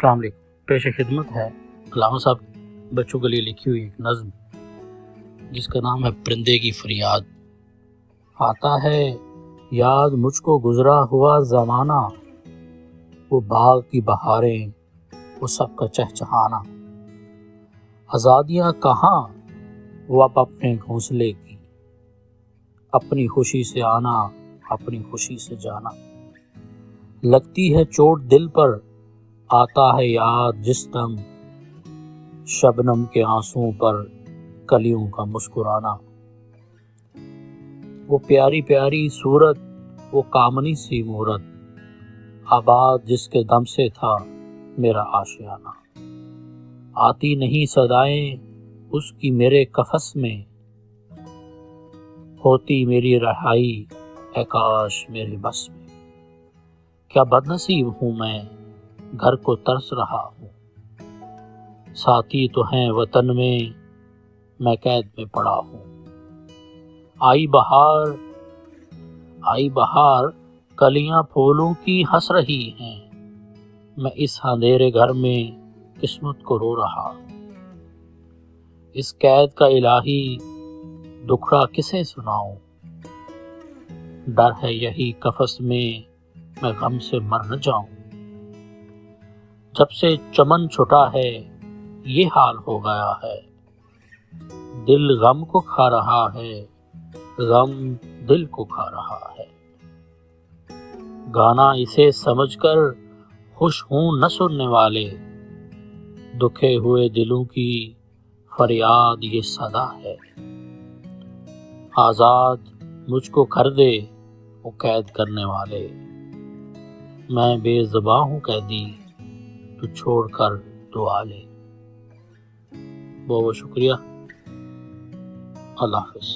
السلام علیکم۔ پیش خدمت ہے علامہ صاحب بچوں کے لیے لکھی ہوئی ایک نظم جس کا نام ہے پرندے کی فریاد۔ آتا ہے یاد مجھ کو گزرا ہوا زمانہ، وہ باغ کی بہاریں، وہ سب کا چہچہانا۔ آزادیاں کہاں وہ اب اپنے گھونسلے کی، اپنی خوشی سے آنا، اپنی خوشی سے جانا۔ لگتی ہے چوٹ دل پر، آتا ہے یاد جس دم، شبنم کے آنسوؤں پر کلیوں کا مسکرانا۔ وہ پیاری پیاری صورت، وہ کامنی سی مورت، آباد جس کے دم سے تھا میرا آشیانہ۔ آتی نہیں صدائیں اس کی میرے قفس میں، ہوتی میری رہائی اے کاش میرے بس میں۔ کیا بد نصیب ہوں میں گھر کو ترس رہا ہوں، ساتھی تو ہیں وطن میں قید میں پڑا ہوں۔ آئی بہار کلیاں پھولوں کی ہنس رہی ہیں، میں اس اندھیرے گھر میں قسمت کو رو رہا ہوں۔ اس قید کا الہی دکھڑا کسے سناؤں، ڈر ہے یہی قفس میں غم سے مر نہ جاؤں۔ جب سے چمن چھٹا ہے یہ حال ہو گیا ہے، دل غم کو کھا رہا ہے، غم دل کو کھا رہا ہے۔ گانا اسے سمجھ کر خوش ہوں نہ سننے والے، دکھے ہوئے دلوں کی فریاد یہ صدا ہے۔ آزاد مجھ کو کر دے وہ قید کرنے والے، میں بے زباں ہوں قیدی تو چھوڑ کر دعا لے۔ بہت بہت شکریہ، اللہ حافظ۔